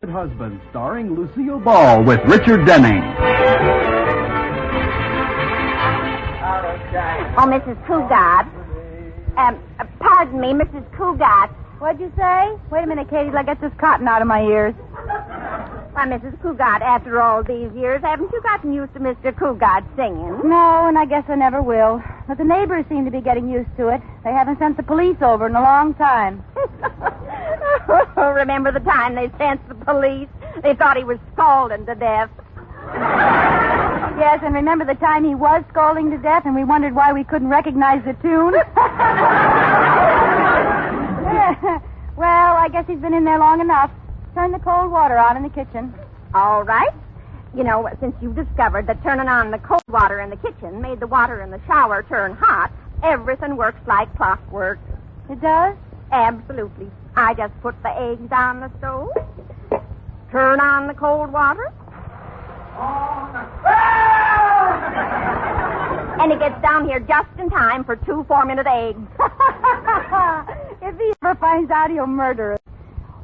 Husband, starring Lucille Ball with Richard Denning. Oh, Mrs. Cugat. Pardon me, Mrs. Cugat. What'd you say? Wait a minute, Katie, till I get this cotton out of my ears. Why, Mrs. Cugat, after all these years, haven't you gotten used to Mr. Cugat singing? No, and I guess I never will. But the neighbors seem to be getting used to it. They haven't sent the police over in a long time. Remember the time they sent the police? They thought he was scalding to death. Yes, and remember the time he was scalding to death and we wondered why we couldn't recognize the tune? Well, I guess he's been in there long enough. Turn the cold water on in the kitchen. All right. You know, since you've discovered that turning on the cold water in the kitchen made the water in the shower turn hot, everything works like clockwork. It does? Absolutely. I just put the eggs on the stove, turn on the cold water, and it gets down here just in time for 2 4-minute eggs. If he ever finds out, he'll murder us.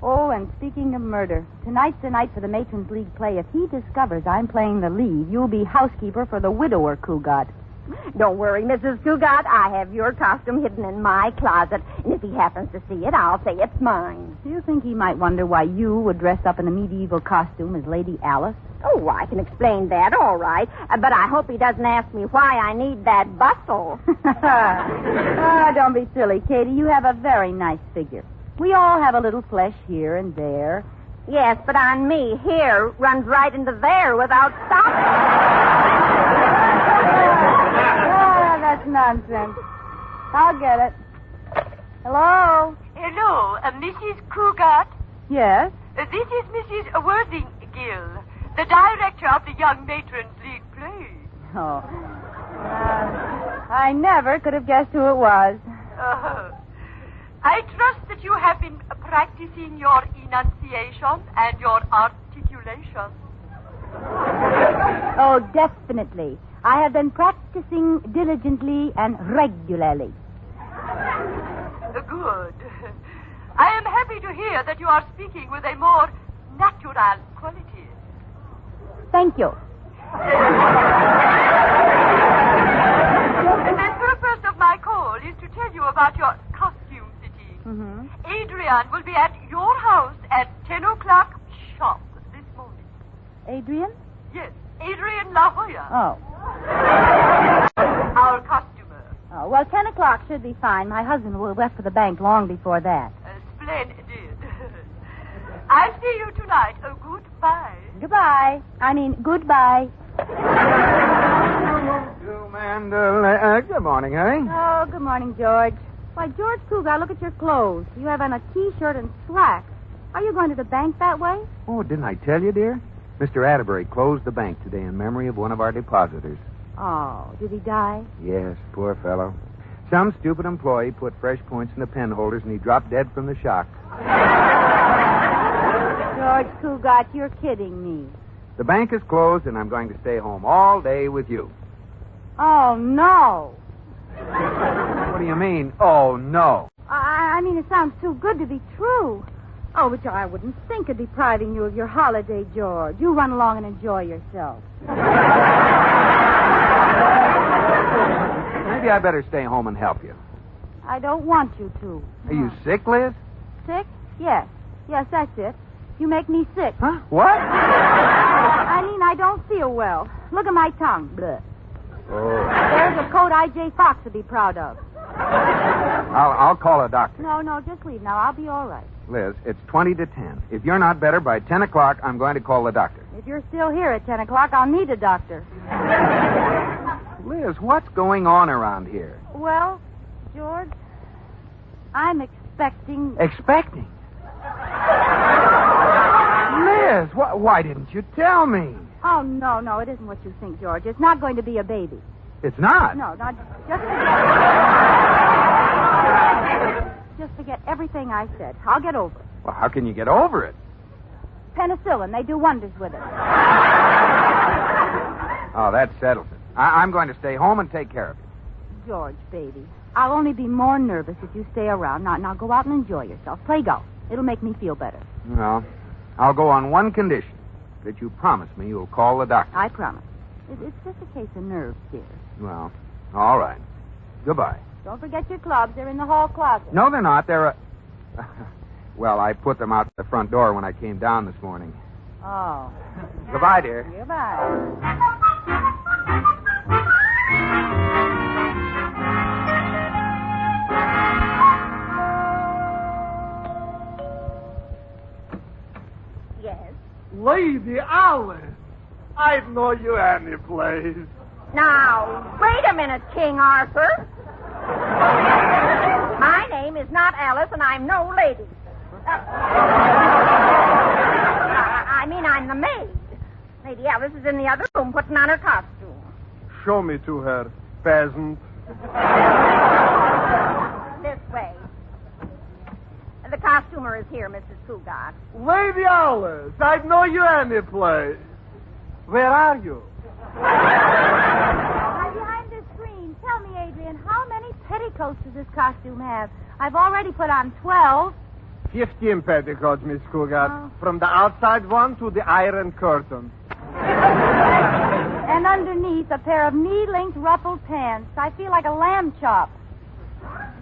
Oh, and speaking of murder, tonight's the night for the Matrons League play. If he discovers I'm playing the lead, you'll be housekeeper for the widower Cugat. Don't worry, Mrs. Cugat. I have your costume hidden in my closet, and if he happens to see it, I'll say it's mine. Do you think he might wonder why you would dress up in a medieval costume as Lady Alice? Oh, I can explain that, all right. But I hope he doesn't ask me why I need that bustle. Oh, don't be silly, Katie. You have a very nice figure. We all have a little flesh here and there. Yes, but on me, here runs right into there without stopping. Oh, that's nonsense. I'll get it. Hello? Hello, Mrs. Cugat. Yes? This is Mrs. Worthinggill, the director of the Young Matrons League play. Oh. I never could have guessed who it was. I trust that you have been practicing your enunciation and your articulation. Oh, definitely. I have been practicing diligently and regularly. Good. I am happy to hear that you are speaking with a more natural quality. Thank you. The purpose of my call is to tell you about your costume fitting. Mm-hmm. Adrian will be at your house at 10 o'clock sharp this morning. Adrian? Yes, Adrian La Jolla. Oh. Our customer. Oh, well, 10 o'clock should be fine. My husband will have left for the bank long before that. Splendid. I'll see you tonight. Goodbye. Goodbye. I mean, goodbye. Good morning, honey. Oh, good morning, George. Why, George Cugat, look at your clothes. You have on a T-shirt and slacks. Are you going to the bank that way? Oh, didn't I tell you, dear? Mr. Atterbury closed the bank today in memory of one of our depositors. Oh, did he die? Yes, poor fellow. Some stupid employee put fresh points in the pen holders and he dropped dead from the shock. George Cugat, you're kidding me. The bank is closed and I'm going to stay home all day with you. Oh, no. What do you mean, oh, no? I mean, it sounds too good to be true. Oh, but I wouldn't think of depriving you of your holiday, George. You run along and enjoy yourself. Maybe I better stay home and help you. I don't want you to. Are you sick, Liz? Sick? Yes. Yes, that's it. You make me sick. Huh? What? I mean, I don't feel well. Look at my tongue. Bleh. Oh. There's a coat I.J. Fox would be proud of. I'll call a doctor. No, just leave now. I'll be all right. Liz, it's 20 to 10. If you're not better by 10 o'clock, I'm going to call the doctor. If you're still here at 10 o'clock, I'll need a doctor. Liz, what's going on around here? Well, George, I'm expecting... Expecting? Liz, why didn't you tell me? Oh, no, it isn't what you think, George. It's not going to be a baby. It's not? No, not just... Just forget everything I said. I'll get over it. Well, how can you get over it? Penicillin. They do wonders with it. Oh, that settles it. I'm going to stay home and take care of you. George, baby, I'll only be more nervous if you stay around. Now go out and enjoy yourself. Play golf. It'll make me feel better. Well, I'll go on one condition. That you promise me you'll call the doctor. I promise. It's just a case of nerves, dear. Well, all right. Goodbye. Don't forget your clubs. They're in the hall closet. No, they're not. They're Well, I put them out the front door when I came down this morning. Oh. Goodbye, dear. Goodbye. Lady Alice, I'd know you any place. Now, wait a minute, King Arthur. My name is not Alice, and I'm no lady. I mean, I'm the maid. Lady Alice is in the other room putting on her costume. Show me to her, peasant. This way. The costumer is here, Mrs. Cugat. Lady Alice, I'd know you any place. Where are you? I'm behind this screen. Tell me, Adrian, how many petticoats does this costume have? I've already put on 12. 15 petticoats, Miss Cugat. Oh. From the outside one to the iron curtain. And underneath, a pair of knee-length ruffled pants. I feel like a lamb chop.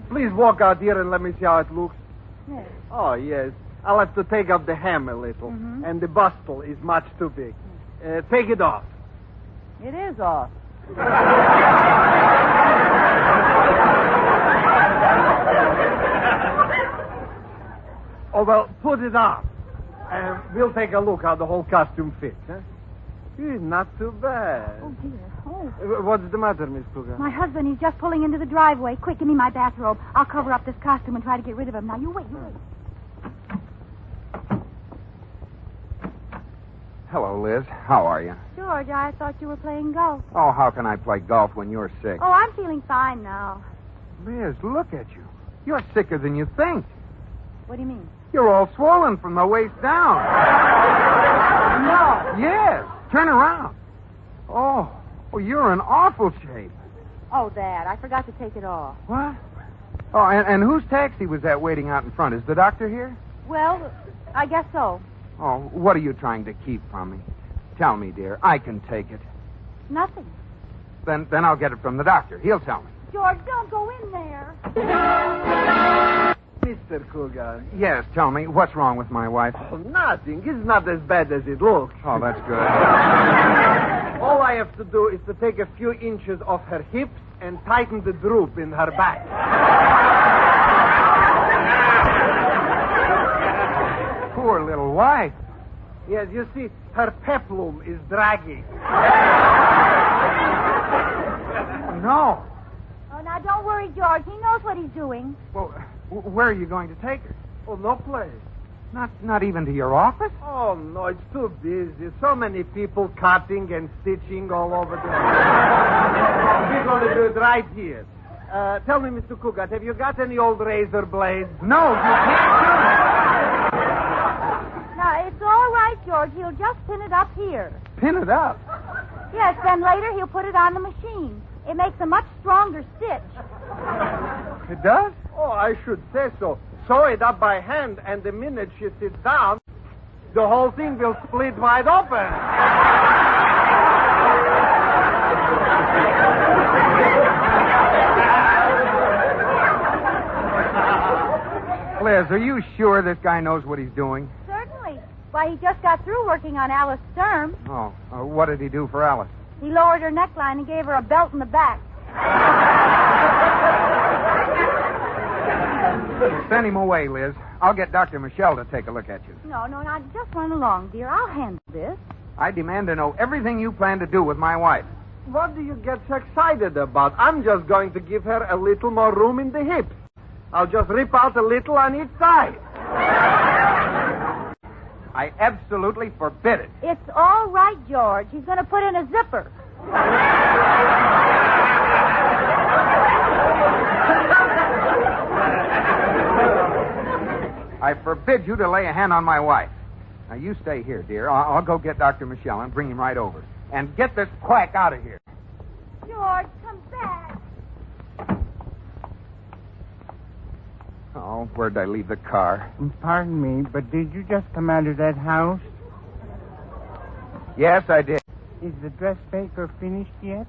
Please walk out here and let me see how it looks. Yes. Oh, yes. I'll have to take up the hem a little. Mm-hmm. And the bustle is much too big. Take it off. It is off. Oh, well, put it on. And we'll take a look how the whole costume fits, huh? Not too bad. Oh, dear. Oh. What's the matter, Miss Cugat? My husband, he's just pulling into the driveway. Quick, give me my bathrobe. I'll cover up this costume and try to get rid of him. Now, you wait. Hello, Liz. How are you? George, I thought you were playing golf. Oh, how can I play golf when you're sick? Oh, I'm feeling fine now. Liz, look at you. You're sicker than you think. What do you mean? You're all swollen from the waist down. No. Yes. Turn around. Oh, you're in awful shape. Oh, Dad, I forgot to take it off. What? Oh, and whose taxi was that waiting out in front? Is the doctor here? Well, I guess so. Oh, what are you trying to keep from me? Tell me, dear. I can take it. Nothing. Then I'll get it from the doctor. He'll tell me. George, don't go in there. Mr. Cugat. Yes, tell me. What's wrong with my wife? Oh, nothing. It's not as bad as it looks. Oh, that's good. All I have to do is to take a few inches off her hips and tighten the droop in her back. Poor little wife. Yes, you see, her peplum is dragging. No. Oh, now, don't worry, George. He knows what he's doing. Well, where are you going to take her? Oh, no place. Not even to your office? Oh, no, it's too busy. So many people cutting and stitching all over the... We're going to do it right here. Tell me, Mr. Cugat, have you got any old razor blades? No, you can't do it. Now, it's all right, George. He'll just pin it up here. Pin it up. Yes, then later he'll put it on the machine. It makes a much stronger stitch. It does? Oh, I should say so. Sew it up by hand, and the minute she sits down, the whole thing will split wide open. Liz, are you sure this guy knows what he's doing? Certainly. Why, he just got through working on Alice Sturm. Oh, what did he do for Alice? He lowered her neckline and gave her a belt in the back. Send him away, Liz. I'll get Dr. Michelle to take a look at you. No, now just run along, dear. I'll handle this. I demand to know everything you plan to do with my wife. What do you get so excited about? I'm just going to give her a little more room in the hips. I'll just rip out a little on each side. I absolutely forbid it. It's all right, George. He's going to put in a zipper. I forbid you to lay a hand on my wife. Now, you stay here, dear. I'll go get Dr. Michelle and bring him right over. And get this quack out of here. George, come back. Oh, where'd I leave the car? Pardon me, but did you just come out of that house? Yes, I did. Is the dressmaker finished yet?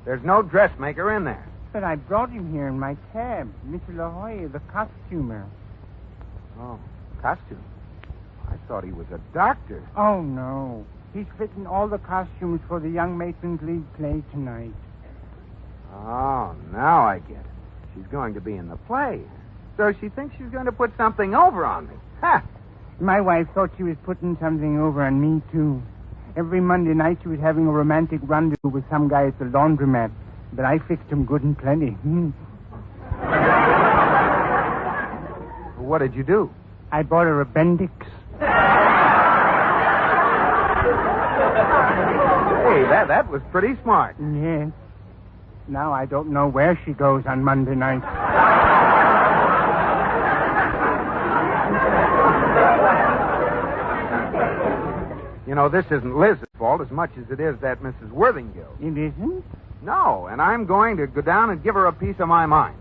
There's no dressmaker in there. But I brought him here in my cab. Mr. La Jolla, the costumer. Oh, costume. I thought he was a doctor. Oh, no. He's fitting all the costumes for the Young Matrons League play tonight. Oh, now I get it. She's going to be in the play. So she thinks she's going to put something over on me. Ha! My wife thought she was putting something over on me, too. Every Monday night she was having a romantic rendezvous with some guy at the laundromat. But I fixed him good and plenty. What did you do? I bought her a Bendix. Hey, that was pretty smart. Yes. Now I don't know where she goes on Monday night. You know, this isn't Liz's fault as much as it is that Mrs. Worthinghill. It isn't? No, and I'm going to go down and give her a piece of my mind.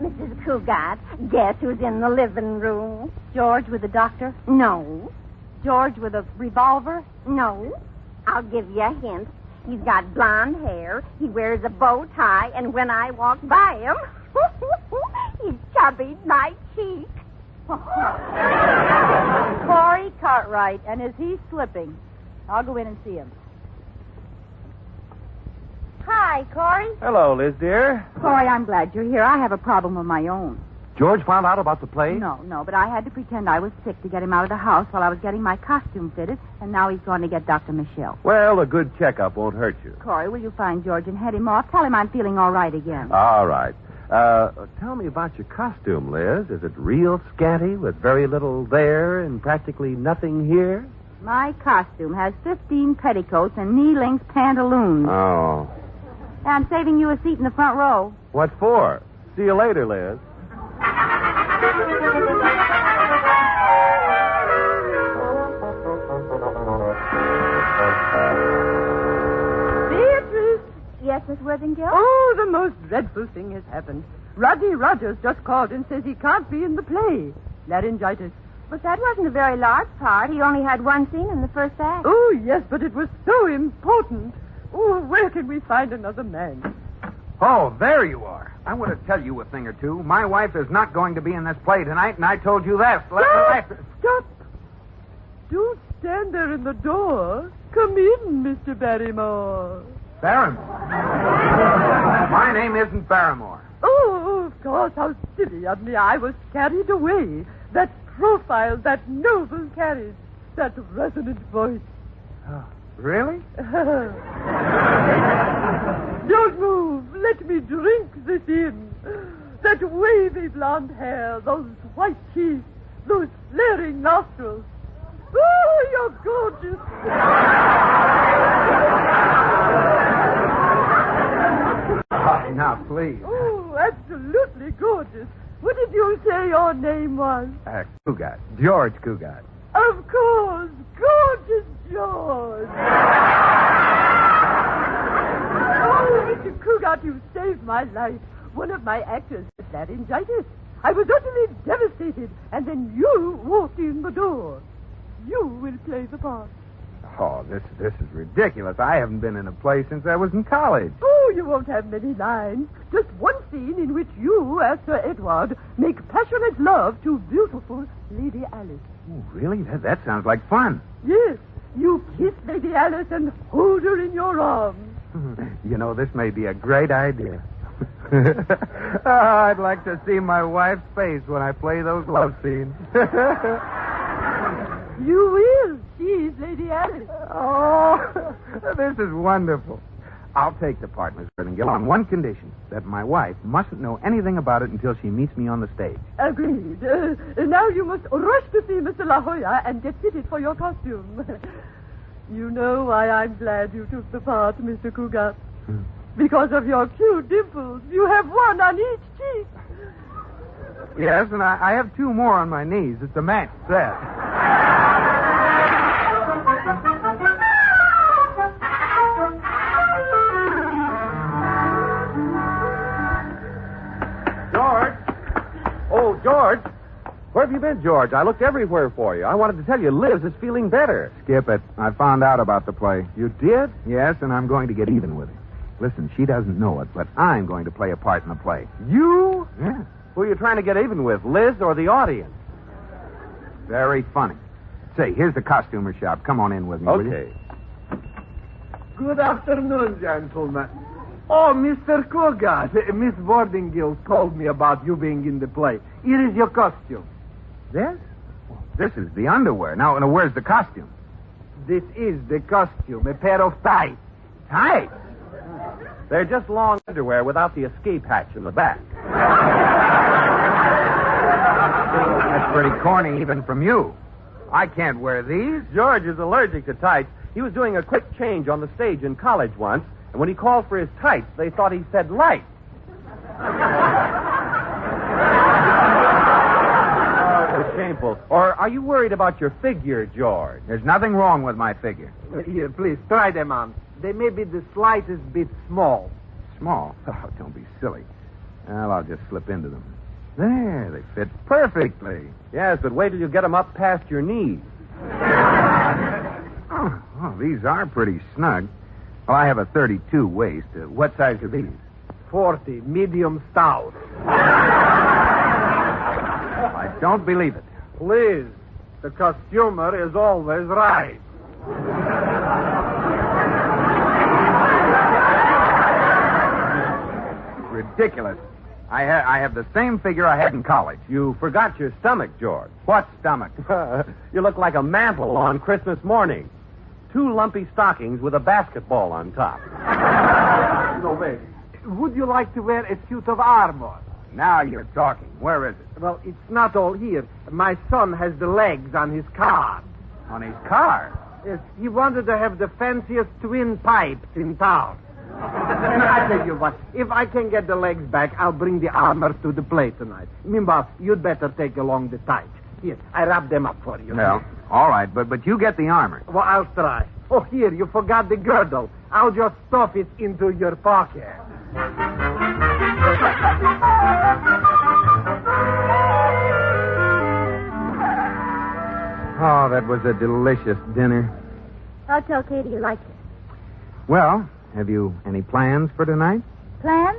Mrs. Cugat, guess who's in the living room? George with the doctor? No. George with a revolver? No. I'll give you a hint. He's got blonde hair, he wears a bow tie, and when I walk by him, he chubbied my cheek. Corey Cartwright. And is he slipping? I'll go in and see him. Hi, Corey. Hello, Liz, dear. Corey, I'm glad you're here. I have a problem of my own. George found out about the play? No, but I had to pretend I was sick to get him out of the house while I was getting my costume fitted, and now he's going to get Dr. Michelle. Well, a good checkup won't hurt you. Corey, will you find George and head him off? Tell him I'm feeling all right again. All right. Tell me about your costume, Liz. Is it real scanty with very little there and practically nothing here? My costume has 15 petticoats and knee-length pantaloons. Oh. I'm saving you a seat in the front row. What for? See you later, Liz. Beatrice! Yes, Miss Worthinghill? Oh, the most dreadful thing has happened. Rodney Rogers just called and says he can't be in the play. Laryngitis. But that wasn't a very large part. He only had one scene in the first act. Oh, yes, but it was so important. Oh, where can we find another man? Oh, there you are. I want to tell you a thing or two. My wife is not going to be in this play tonight, and I told you that. Stop! Don't stand there in the door. Come in, Mr. Barrymore. Barrymore? My name isn't Barrymore. Oh, of course. How silly of me. I was carried away. That profile, that noble carriage, that resonant voice. Oh, really? Don't move. Let me drink this in. That wavy blonde hair, those white teeth, those flaring nostrils. Oh, you're gorgeous. Now, please. Oh, absolutely gorgeous. What did you say your name was? Cugat. George Cugat. Of course. Gorgeous George. Oh, Mr. Cugat, you saved my life. One of my actors had laryngitis. I was utterly devastated, and then you walked in the door. You will play the part. Oh, this is ridiculous. I haven't been in a play since I was in college. Oh, you won't have many lines. Just one scene in which you, as Sir Edward, make passionate love to beautiful Lady Alice. Oh, really? That sounds like fun. Yes. You kiss Lady Alice and hold her in your arms. You know, this may be a great idea. Oh, I'd like to see my wife's face when I play those love scenes. You will. She's Lady Alice. Oh, this is wonderful. I'll take the part, Miss Worthinghill, on one condition, that my wife mustn't know anything about it until she meets me on the stage. Agreed. Now you must rush to see Mr. La Jolla and get fitted for your costume. You know why I'm glad you took the part, Mr. Cugat. Because of your cute dimples. You have one on each cheek. Yes, and I have two more on my knees. It's a match set. Where have you been, George? I looked everywhere for you. I wanted to tell you Liz is feeling better. Skip it. I found out about the play. You did? Yes, and I'm going to get even with her. Listen, she doesn't know it, but I'm going to play a part in the play. You? Yeah. Who are you trying to get even with, Liz or the audience? Very funny. Say, here's the costumer shop. Come on in with me, will you? Okay. Good afternoon, gentlemen. Oh, Mr. Cugat, Miss Bordingill told me about you being in the play. Here is your costume. This? This is the underwear. Now, where's the costume? This is the costume, a pair of tights. Tights? They're just long underwear without the escape hatch in the back. That's pretty corny even from you. I can't wear these. George is allergic to tights. He was doing a quick change on the stage in college once, and when he called for his tights, they thought he said light. Oh, shameful. Or are you worried about your figure, George? There's nothing wrong with my figure. Here, please, try them on. They may be the slightest bit small. Small? Oh, don't be silly. Well, I'll just slip into them. There, they fit perfectly. Yes, but wait till you get them up past your knees. Oh, these are pretty snug. Well, I have a 32 waist. What size are these? 40, medium stout. I don't believe it. Please, the costumer is always right. Ridiculous. I have the same figure I had in college. You forgot your stomach, George. What stomach? You look like a mantle on Christmas morning. 2 lumpy stockings with a basketball on top. No, wait. Would you like to wear a suit of armor? Now you're talking. Where is it? Well, it's not all here. My son has the legs on his car. On his car? Yes, he wanted to have the fanciest twin pipes in town. I tell you what, if I can get the legs back, I'll bring the armor to the play tonight. Meanwhile, you'd better take along the tights. Here, I wrap them up for you. Well, all right, but you get the armor. Well, I'll try. Oh, here, you forgot the girdle. I'll just stuff it into your pocket. Oh, that was a delicious dinner. I'll tell Katie you like it. Well, have you any plans for tonight? Plans?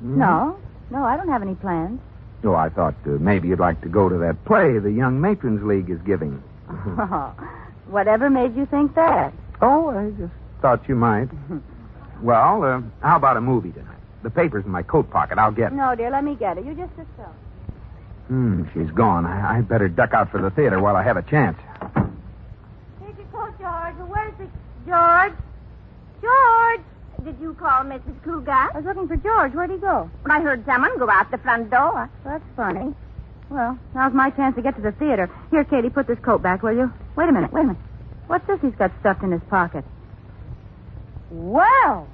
Mm-hmm. No, I don't have any plans. Oh, I thought maybe you'd like to go to that play the Young Matrons League is giving. Oh, whatever made you think that? Oh, I just thought you might. Well, how about a movie tonight? The paper's in my coat pocket. I'll get it. No, dear, let me get it. You just sit still. She's gone. I better duck out for the theater while I have a chance. Here's your coat, George. Where's the... George? George! Did you call Mrs. Cugat? I was looking for George. Where'd he go? I heard someone go out the front door. That's funny. Well, now's my chance to get to the theater. Here, Katie, put this coat back, will you? Wait a minute. What's this he's got stuffed in his pocket? Well,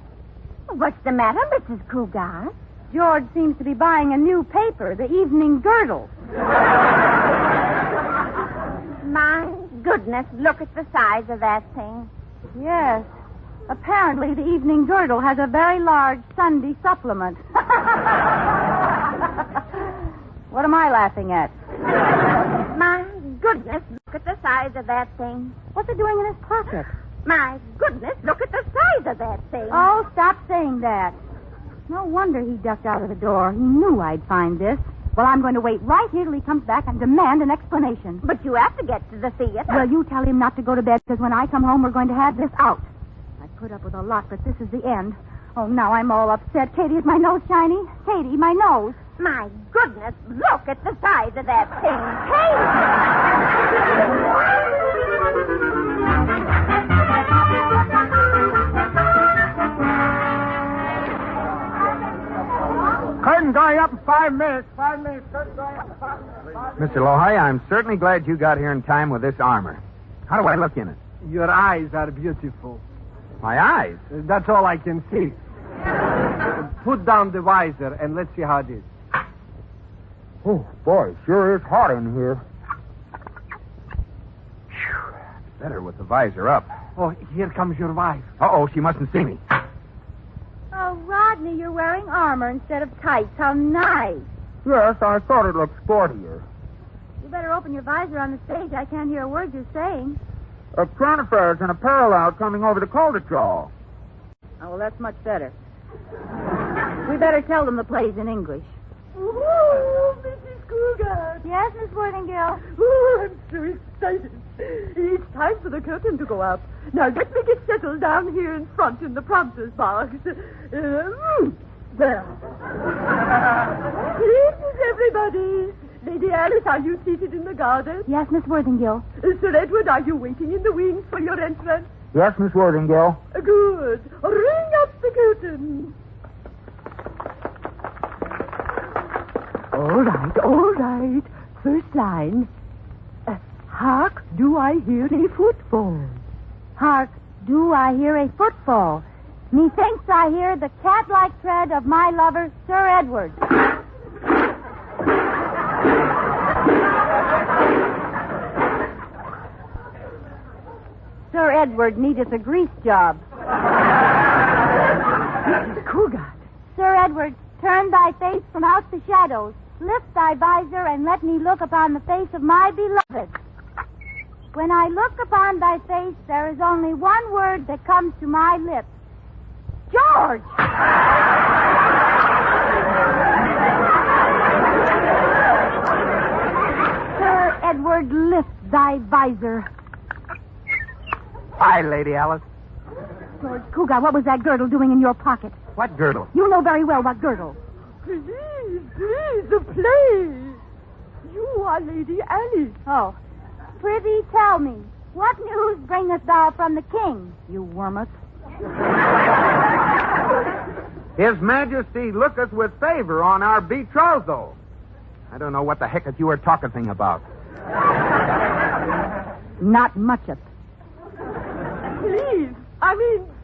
What's the matter, Mrs. Cugat? George seems to be buying a new paper, the Evening Girdle. My goodness, look at the size of that thing. Yes. Apparently, the Evening Girdle has a very large Sunday supplement. What am I laughing at? My goodness, look at the size of that thing. What's it doing in his pocket? My goodness, look at the size of that thing. Oh, stop saying that. No wonder he ducked out of the door. He knew I'd find this. Well, I'm going to wait right here till he comes back and demand an explanation. But you have to get to the theater. Well, you tell him not to go to bed, because when I come home, we're going to have this out. I put up with a lot, but this is the end. Oh, now I'm all upset. Katie, is my nose shiny? Katie, my nose. My goodness, look at the size of that thing. Curtain going up in 5 minutes. 5 minutes. Curtain going up in 5 minutes. Mr. Lohay, I'm certainly glad you got here in time with this armor. How do I look in it? Your eyes are beautiful. My eyes? That's all I can see. Put down the visor and let's see how it is. Oh, boy, sure is hot in here. It's better with the visor up. Oh, here comes your wife. Uh-oh, she mustn't see me. Oh, Rodney, you're wearing armor instead of tights. How nice. Yes, I thought it looked sportier. You better open your visor on the stage. I can't hear a word you're saying. A current affairs and a parallel coming over the cul-de-sac. Oh, well, that's much better. We better tell them the play's in English. Oh, Mrs. Cugat. Yes, Miss Worthingale? Oh, I'm so excited. It's time for the curtain to go up. Now, let me get settled down here in front in the prompter's box. There. Greetings, everybody. Lady Alice, are you seated in the garden? Yes, Miss Worthingale. Sir Edward, are you waiting in the wings for your entrance? Yes, Miss Worthingale. Good. Ring up the curtain. All right. First line. Hark, do I hear a footfall? Hark, do I hear a footfall? Methinks I hear the cat-like tread of my lover, Sir Edward. Sir Edward needeth a grease job. Mrs. Cugat. Sir Edward, turn thy face from out the shadows. Lift thy visor and let me look upon the face of my beloved. When I look upon thy face, there is only one word that comes to my lips. George! Sir Edward, lift thy visor. Hi, Lady Alice. George Cugat, what was that girdle doing in your pocket? What girdle? You know very well what girdle. Please, the play. You are Lady Alice. Oh. Prithee, tell me, what news bringest thou from the king, you wormut? His Majesty looketh with favor on our betrothal. I don't know what the heck you were talking about. Not much of. Please.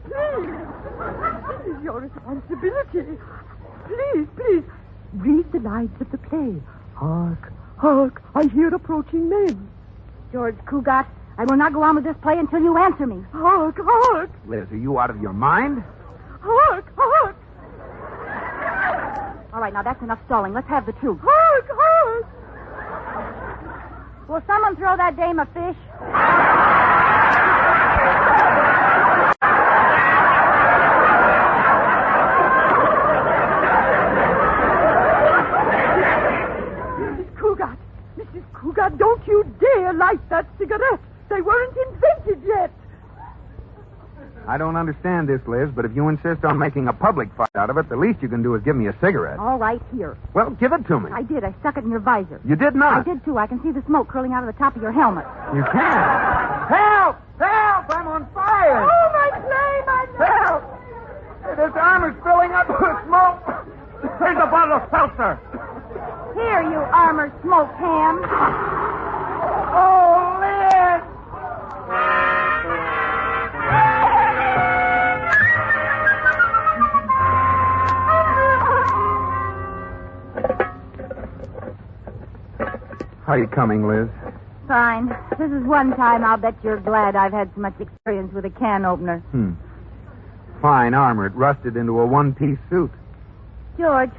This is your responsibility. Please, read the lines of the play. Hark, I hear approaching men. George Cugat, I will not go on with this play until you answer me. Hark. Liz, are you out of your mind? Hark. All right, now that's enough stalling. Let's have the truth. Hark. Will someone throw that dame a fish? Mrs. Cugat, don't you dare light that cigarette. They weren't invented yet. I don't understand this, Liz, but if you insist on making a public fight out of it, the least you can do is give me a cigarette. All right, here. Well, give it to me. I did. I stuck it in your visor. You did not. I did, too. I can see the smoke curling out of the top of your helmet. You can't. Help! I'm on fire! Oh, my flame! Help! This armor's filling up with smoke. Here's a bottle of seltzer. Here, you armored smoke ham. Oh, Liz! How are you coming, Liz? Fine. This is one time I'll bet you're glad I've had so much experience with a can opener. Fine armor. It rusted into a one-piece suit. George,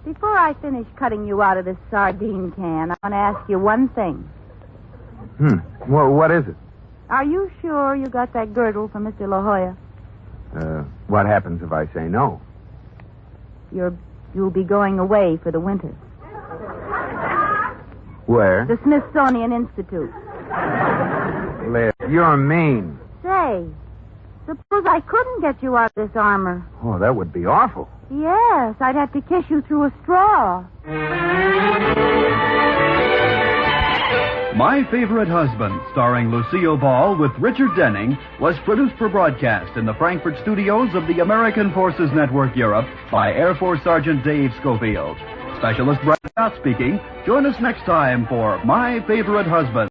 before I finish cutting you out of this sardine can, I want to ask you one thing. Well, what is it? Are you sure you got that girdle from Mr. La Jolla? What happens if I say no? You'll be going away for the winter. Where? The Smithsonian Institute. Liz, you're mean. Say, suppose I couldn't get you out of this armor. Oh, that would be awful. Yes, I'd have to kiss you through a straw. My Favorite Husband, starring Lucille Ball with Richard Denning, was produced for broadcast in the Frankfurt studios of the American Forces Network Europe by Air Force Sergeant Dave Schofield. Specialist Brad Scott speaking. Join us next time for My Favorite Husband.